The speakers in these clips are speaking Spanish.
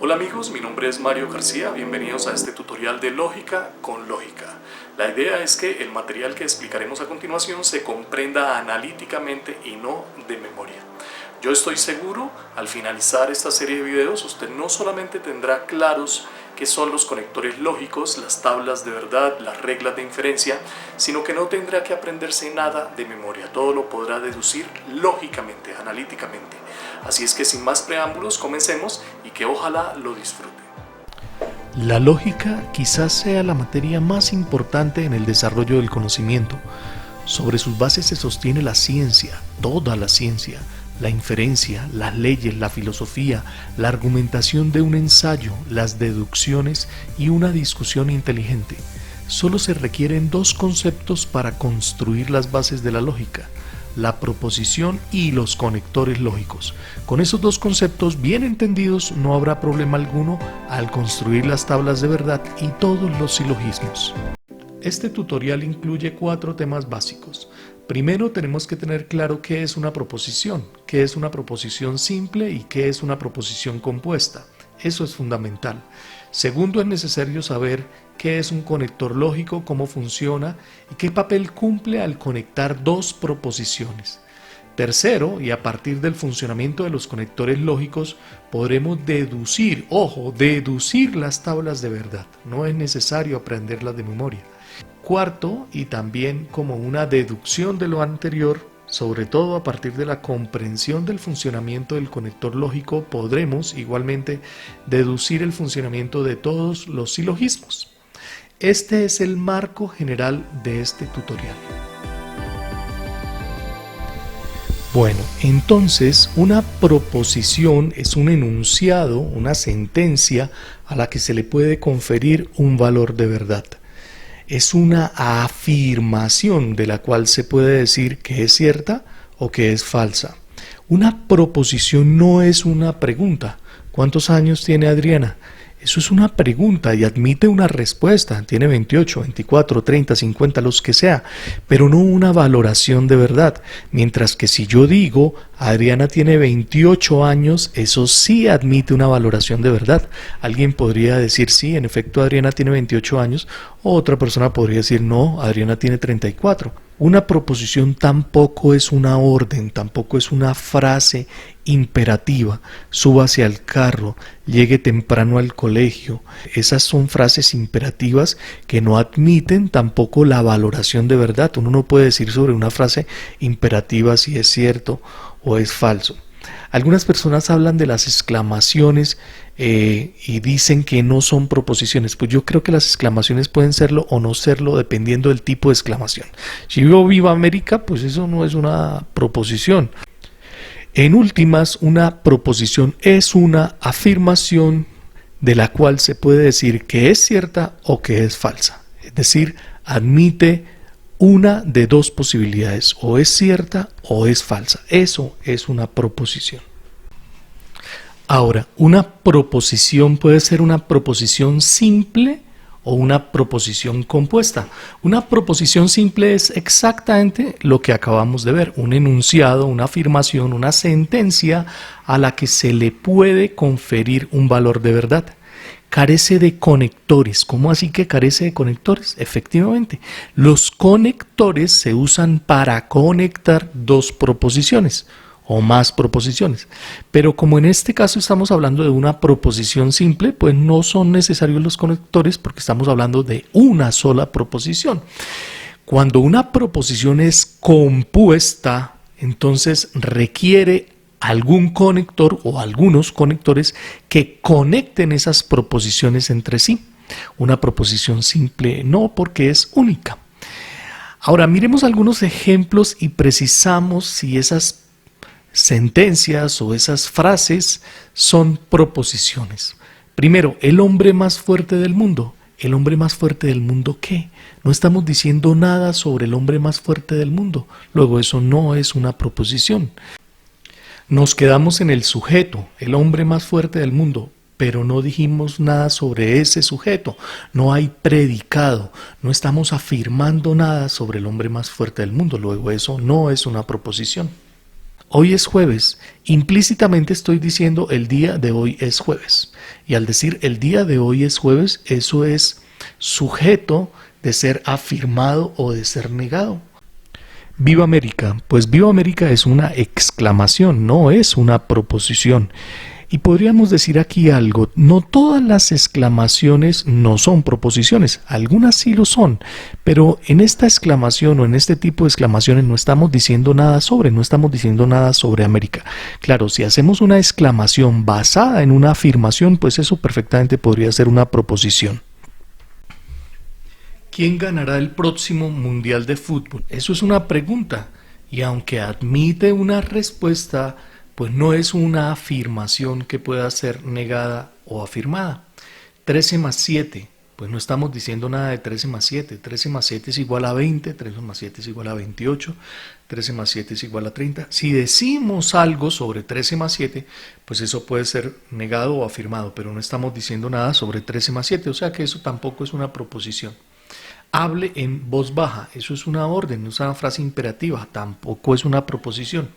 Hola amigos, mi nombre es Mario García, bienvenidos a este tutorial de Lógica con Lógica. La idea es que el material que explicaremos a continuación se comprenda analíticamente y no de memoria. Yo estoy seguro, al finalizar esta serie de videos, usted no solamente tendrá claros qué son los conectores lógicos, las tablas de verdad, las reglas de inferencia, sino que no tendrá que aprenderse nada de memoria, todo lo podrá deducir lógicamente, analíticamente. Así es que sin más preámbulos, comencemos y que ojalá lo disfrute. La lógica quizás sea la materia más importante en el desarrollo del conocimiento. Sobre sus bases se sostiene la ciencia, toda la ciencia, la inferencia, las leyes, la filosofía, la argumentación de un ensayo, las deducciones y una discusión inteligente. Solo se requieren dos conceptos para construir las bases de la lógica: la proposición y los conectores lógicos. Con esos dos conceptos bien entendidos no habrá problema alguno al construir las tablas de verdad y todos los silogismos. Este tutorial incluye 4 temas básicos. Primero tenemos que tener claro qué es una proposición simple y qué es una proposición compuesta. Eso es fundamental. Segundo, es necesario saber qué es un conector lógico, cómo funciona y qué papel cumple al conectar dos proposiciones. Tercero, y a partir del funcionamiento de los conectores lógicos, podremos deducir las tablas de verdad. No es necesario aprenderlas de memoria. Cuarto, y también como una deducción de lo anterior, sobre todo a partir de la comprensión del funcionamiento del conector lógico, podremos igualmente deducir el funcionamiento de todos los silogismos. Este es el marco general de este tutorial. Bueno, entonces una proposición es un enunciado, una sentencia a la que se le puede conferir un valor de verdad. Es una afirmación de la cual se puede decir que es cierta o que es falsa. Una proposición no es una pregunta. ¿Cuántos años tiene Adriana? Eso es una pregunta y admite una respuesta. Tiene 28, 24, 30, 50, los que sea, pero no una valoración de verdad. Mientras que si yo digo Adriana tiene 28 años, eso sí admite una valoración de verdad. Alguien podría decir sí, en efecto Adriana tiene 28 años, o otra persona podría decir no, Adriana tiene 34. Una proposición tampoco es una orden, tampoco es una frase imperativa. Súbase al carro, llegue temprano al colegio. Esas son frases imperativas que no admiten tampoco la valoración de verdad. Uno no puede decir sobre una frase imperativa si es cierto o es falso. Algunas personas hablan de las exclamaciones y dicen que no son proposiciones. Pues yo creo que las exclamaciones pueden serlo o no serlo dependiendo del tipo de exclamación. Si yo viva América, pues eso no es una proposición. En últimas, una proposición es una afirmación de la cual se puede decir que es cierta o que es falsa. Es decir, admite una de dos posibilidades, o es cierta o es falsa. Eso es una proposición. Ahora, una proposición puede ser una proposición simple o una proposición compuesta. Una proposición simple es exactamente lo que acabamos de ver: un enunciado, una afirmación, una sentencia a la que se le puede conferir un valor de verdad. Carece de conectores. ¿Cómo así que carece de conectores? Efectivamente, los conectores se usan para conectar dos proposiciones o más proposiciones. Pero como en este caso estamos hablando de una proposición simple, pues no son necesarios los conectores porque estamos hablando de una sola proposición. Cuando una proposición es compuesta, entonces requiere algún conector o algunos conectores que conecten esas proposiciones entre sí. Una proposición simple no, porque es única. Ahora miremos algunos ejemplos y precisamos si esas sentencias o esas frases son proposiciones. Primero, el hombre más fuerte del mundo. ¿El hombre más fuerte del mundo qué? No estamos diciendo nada sobre el hombre más fuerte del mundo. Luego eso no es una proposición. Nos quedamos en el sujeto, el hombre más fuerte del mundo, pero no dijimos nada sobre ese sujeto. No hay predicado, no estamos afirmando nada sobre el hombre más fuerte del mundo. Luego eso no es una proposición. Hoy es jueves. Implícitamente estoy diciendo el día de hoy es jueves. Y al decir el día de hoy es jueves, eso es sujeto de ser afirmado o de ser negado. ¡Viva América! Pues Viva América es una exclamación, no es una proposición. Y podríamos decir aquí algo, no todas las exclamaciones no son proposiciones, algunas sí lo son, pero en esta exclamación o en este tipo de exclamaciones no estamos diciendo nada sobre América. Claro, si hacemos una exclamación basada en una afirmación, pues eso perfectamente podría ser una proposición. ¿Quién ganará el próximo Mundial de Fútbol? Eso es una pregunta, y aunque admite una respuesta, pues no es una afirmación que pueda ser negada o afirmada. 13 más 7, pues no estamos diciendo nada de 13 más 7. 13 más 7 es igual a 20, 13 más 7 es igual a 28, 13 más 7 es igual a 30. Si decimos algo sobre 13 más 7, pues eso puede ser negado o afirmado, pero no estamos diciendo nada sobre 13 más 7, o sea que eso tampoco es una proposición. Hable en voz baja, eso es una orden, no es una frase imperativa, tampoco es una proposición.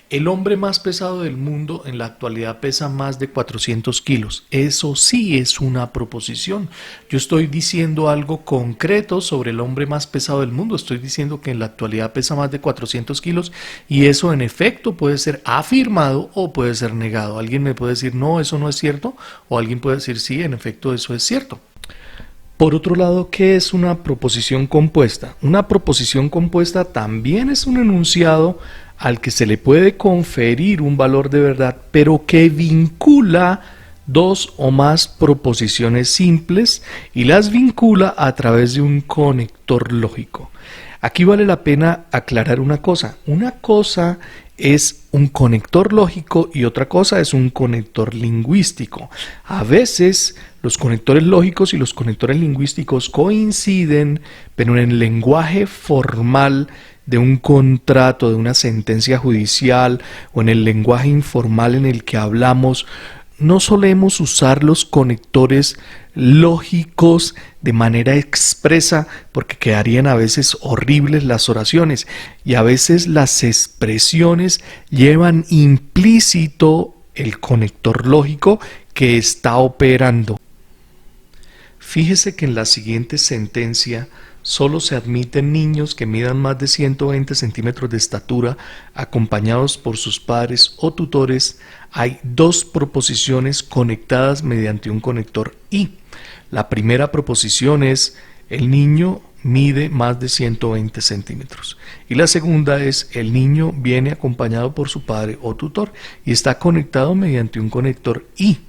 El hombre más pesado del mundo en la actualidad pesa más de 400 kilos. Eso sí es una proposición. Yo estoy diciendo algo concreto sobre el hombre más pesado del mundo. Estoy diciendo que en la actualidad pesa más de 400 kilos y eso en efecto puede ser afirmado o puede ser negado. Alguien me puede decir, no, eso no es cierto, o alguien puede decir, sí, en efecto, eso es cierto. Por otro lado, ¿qué es una proposición compuesta? Una proposición compuesta también es un enunciado al que se le puede conferir un valor de verdad, pero que vincula dos o más proposiciones simples y las vincula a través de un conector lógico. Aquí vale la pena aclarar una cosa. Una cosa es un conector lógico y otra cosa es un conector lingüístico. A veces los conectores lógicos y los conectores lingüísticos coinciden, pero en el lenguaje formal de un contrato, de una sentencia judicial o en el lenguaje informal en el que hablamos, no solemos usar los conectores lógicos de manera expresa porque quedarían a veces horribles las oraciones y a veces las expresiones llevan implícito el conector lógico que está operando. Fíjese que en la siguiente sentencia solo se admiten niños que midan más de 120 centímetros de estatura acompañados por sus padres o tutores. Hay dos proposiciones conectadas mediante un conector y. La primera proposición es el niño mide más de 120 centímetros y la segunda es el niño viene acompañado por su padre o tutor y está conectado mediante un conector y.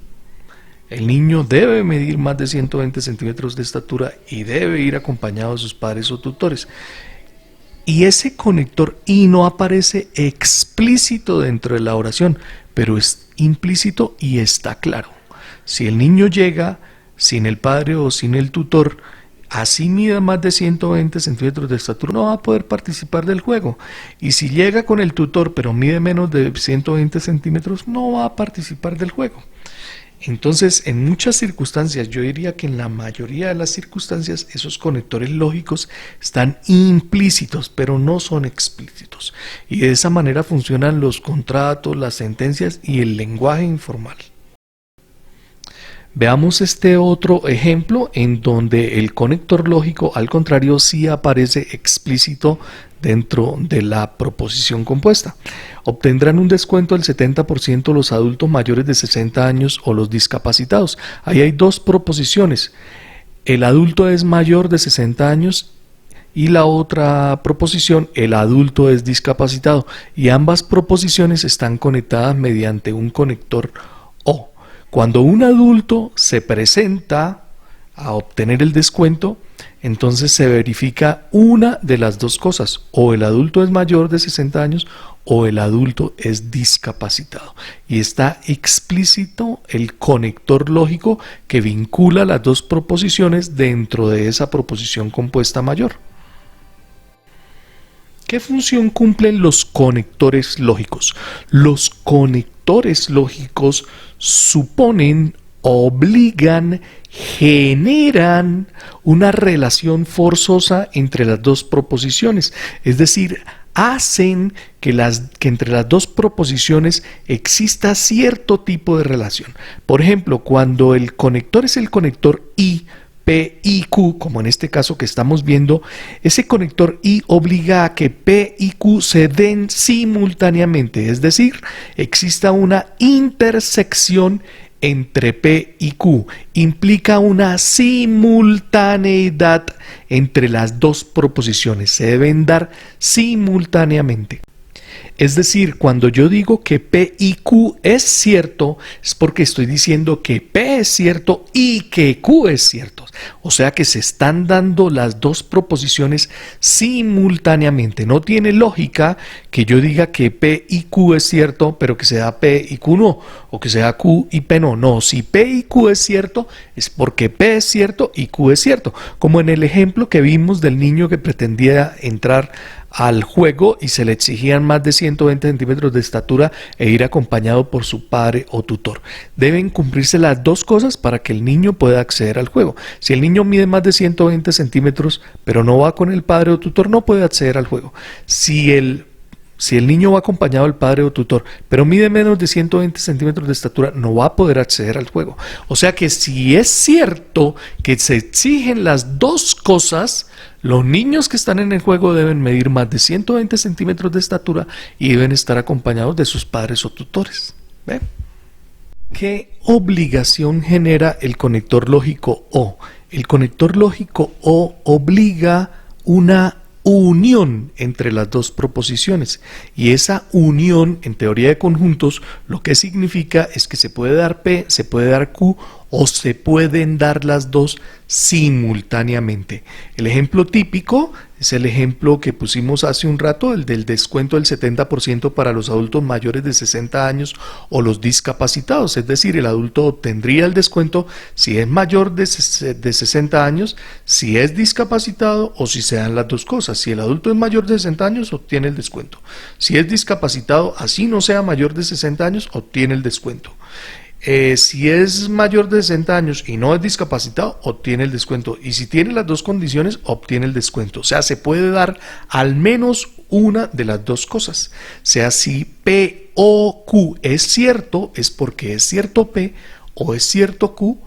El niño debe medir más de 120 centímetros de estatura y debe ir acompañado de sus padres o tutores. Y ese conector y no aparece explícito dentro de la oración, pero es implícito y está claro. Si el niño llega sin el padre o sin el tutor, así mida más de 120 centímetros de estatura, no va a poder participar del juego. Y si llega con el tutor, pero mide menos de 120 centímetros, no va a participar del juego. Entonces, en muchas circunstancias, yo diría que en la mayoría de las circunstancias, esos conectores lógicos están implícitos, pero no son explícitos. Y de esa manera funcionan los contratos, las sentencias y el lenguaje informal. Veamos este otro ejemplo en donde el conector lógico, al contrario, sí aparece explícito dentro de la proposición compuesta. Obtendrán un descuento del 70% los adultos mayores de 60 años o los discapacitados. Ahí hay dos proposiciones. El adulto es mayor de 60 años y la otra proposición, el adulto es discapacitado. Y ambas proposiciones están conectadas mediante un conector o. Cuando un adulto se presenta a obtener el descuento, entonces se verifica una de las dos cosas, o el adulto es mayor de 60 años o el adulto es discapacitado. Y está explícito el conector lógico que vincula las dos proposiciones dentro de esa proposición compuesta mayor. ¿Qué función cumplen los conectores lógicos? Los conectores lógicos suponen, obligan, generan una relación forzosa entre las dos proposiciones. Es decir, hacen que entre las dos proposiciones exista cierto tipo de relación. Por ejemplo, cuando el conector es el conector I, P y Q, como en este caso que estamos viendo, ese conector I obliga a que P y Q se den simultáneamente, es decir, exista una intersección entre P y Q, implica una simultaneidad entre las dos proposiciones, se deben dar simultáneamente. Es decir, cuando yo digo que P y Q es cierto, es porque estoy diciendo que P es cierto y que Q es cierto. O sea que se están dando las dos proposiciones simultáneamente. No tiene lógica que yo diga que P y Q es cierto, pero que sea P y Q no, o que sea Q y P no. No, si P y Q es cierto, es porque P es cierto y Q es cierto. Como en el ejemplo que vimos del niño que pretendía entrar al juego y se le exigían más de 120 centímetros de estatura e ir acompañado por su padre o tutor. Deben cumplirse las dos cosas para que el niño pueda acceder al juego. Si el niño mide más de 120 centímetros pero no va con el padre o tutor, no puede acceder al juego. Si el niño va acompañado del padre o tutor, pero mide menos de 120 centímetros de estatura, no va a poder acceder al juego. O sea que si es cierto que se exigen las dos cosas, los niños que están en el juego deben medir más de 120 centímetros de estatura y deben estar acompañados de sus padres o tutores. ¿Ve? ¿Qué obligación genera el conector lógico O? El conector lógico O obliga una unión entre las dos proposiciones, y esa unión en teoría de conjuntos lo que significa es que se puede dar P, se puede dar Q o se pueden dar las dos simultáneamente. El ejemplo típico es el ejemplo que pusimos hace un rato, el del descuento del 70% para los adultos mayores de 60 años o los discapacitados, es decir, el adulto obtendría el descuento si es mayor de 60 años, si es discapacitado o si se dan las dos cosas. Si el adulto es mayor de 60 años, obtiene el descuento. Si es discapacitado, así no sea mayor de 60 años, obtiene el descuento. Si es mayor de 60 años y no es discapacitado, obtiene el descuento. Y si tiene las dos condiciones, obtiene el descuento. O sea, se puede dar al menos una de las dos cosas. O sea, si P o Q es cierto, es porque es cierto P o es cierto Q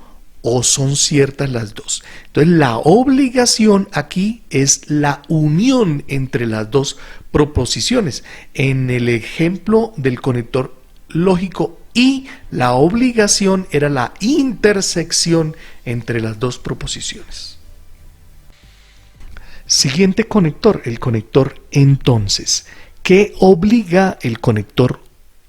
o son ciertas las dos. Entonces, la obligación aquí es la unión entre las dos proposiciones. En el ejemplo del conector lógico y la obligación era la intersección entre las dos proposiciones. Siguiente conector, el conector entonces. ¿Qué obliga el conector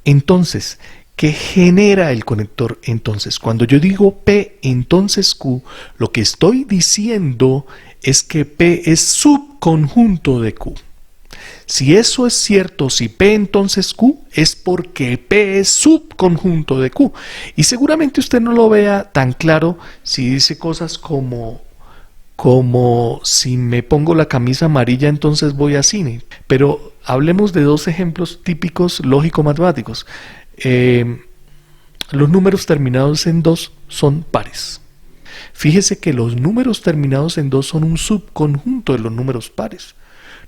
entonces? ¿Qué genera el conector entonces? Cuando yo digo P entonces Q, lo que estoy diciendo es que P es subconjunto de Q. Si eso es cierto, si P entonces Q, es porque P es subconjunto de Q. Y seguramente usted no lo vea tan claro si dice cosas como si me pongo la camisa amarilla entonces voy a cine. Pero hablemos de dos ejemplos típicos lógico-matemáticos. Los números terminados en 2 son pares. Fíjese que los números terminados en 2 son un subconjunto de los números pares.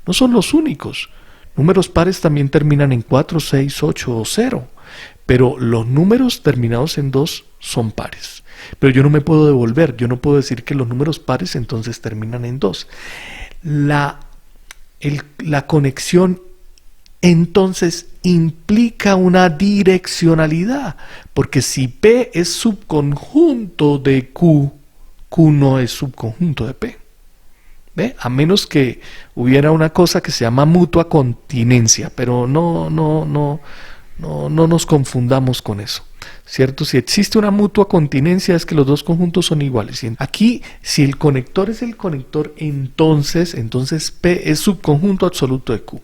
No son los únicos. Números pares también terminan en 4, 6, 8 o 0. Pero los números terminados en 2 son pares. Pero yo no me puedo devolver. Yo no puedo decir que los números pares entonces terminan en 2. La conexión entonces implica una direccionalidad. Porque si P es subconjunto de Q, Q no es subconjunto de P. ¿Ve? A menos que hubiera una cosa que se llama mutua continencia, pero no nos confundamos con eso, ¿cierto? Si existe una mutua continencia es que los dos conjuntos son iguales. Aquí, si el conector es el conector, entonces P es subconjunto absoluto de Q,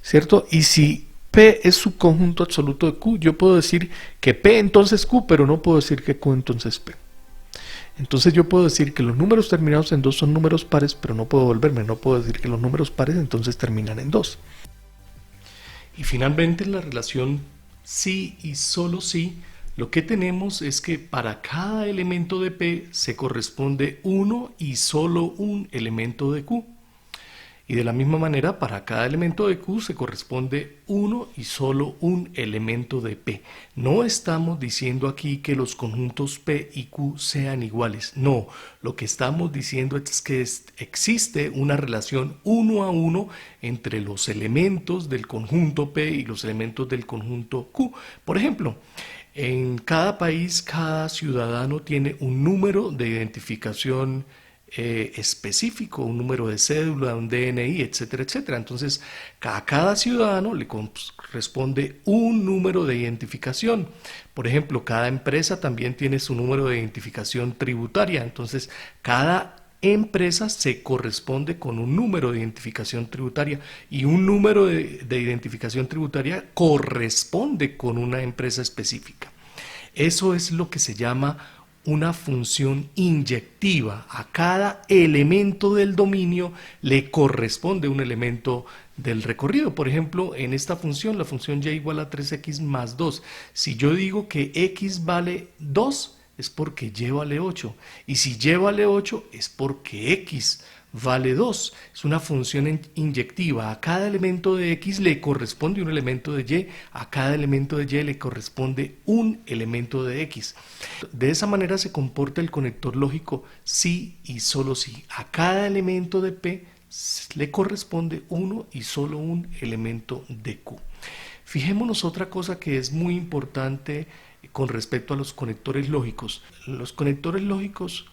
¿cierto? Y si P es subconjunto absoluto de Q, yo puedo decir que P entonces Q, pero no puedo decir que Q entonces P. Entonces yo puedo decir que los números terminados en 2 son números pares, pero no puedo volverme, no puedo decir que los números pares entonces terminan en 2. Y finalmente en la relación sí y solo sí, lo que tenemos es que para cada elemento de P se corresponde uno y solo un elemento de Q. Y de la misma manera, para cada elemento de Q se corresponde uno y solo un elemento de P. No estamos diciendo aquí que los conjuntos P y Q sean iguales. No, lo que estamos diciendo es que existe una relación uno a uno entre los elementos del conjunto P y los elementos del conjunto Q. Por ejemplo, en cada país, cada ciudadano tiene un número de identificación específico, un número de cédula, un DNI, etcétera, etcétera. Entonces, a cada ciudadano le corresponde un número de identificación. Por ejemplo, cada empresa también tiene su número de identificación tributaria. Entonces, cada empresa se corresponde con un número de identificación tributaria y un número de identificación tributaria corresponde con una empresa específica. Eso es lo que se llama una función inyectiva. A cada elemento del dominio le corresponde un elemento del recorrido. Por ejemplo, en esta función, la función y igual a 3x más 2. Si yo digo que x vale 2, es porque y vale 8. Y si y vale 8, es porque x vale 2. Es una función inyectiva. A cada elemento de x le corresponde un elemento de y, a cada elemento de y le corresponde un elemento de x. De esa manera se comporta el conector lógico sí y solo sí. A cada elemento de P le corresponde uno y solo un elemento de Q. Fijémonos otra cosa que es muy importante con respecto a los conectores lógicos. Los conectores lógicos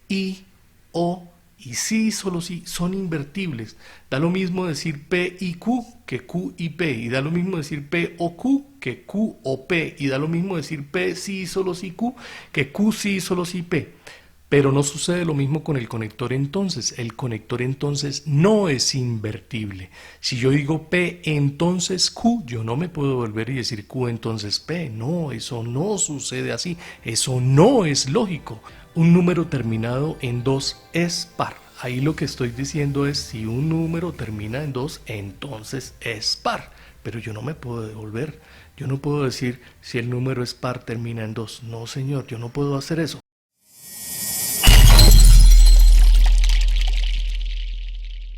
y, o y sí y solo sí son invertibles. Da lo mismo decir P y Q que Q y P, y da lo mismo decir P o Q que Q o P, y da lo mismo decir P sí y solo sí Q que Q sí y solo sí P. Pero no sucede lo mismo con el conector entonces. El conector entonces no es invertible. Si yo digo P entonces Q, yo no me puedo volver y decir Q entonces P. No, eso no sucede así. Eso no es lógico. Un número terminado en 2 es par. Ahí lo que estoy diciendo es si un número termina en 2, entonces es par. Pero yo no me puedo devolver. Yo no puedo decir si el número es par termina en 2. No, señor, yo no puedo hacer eso.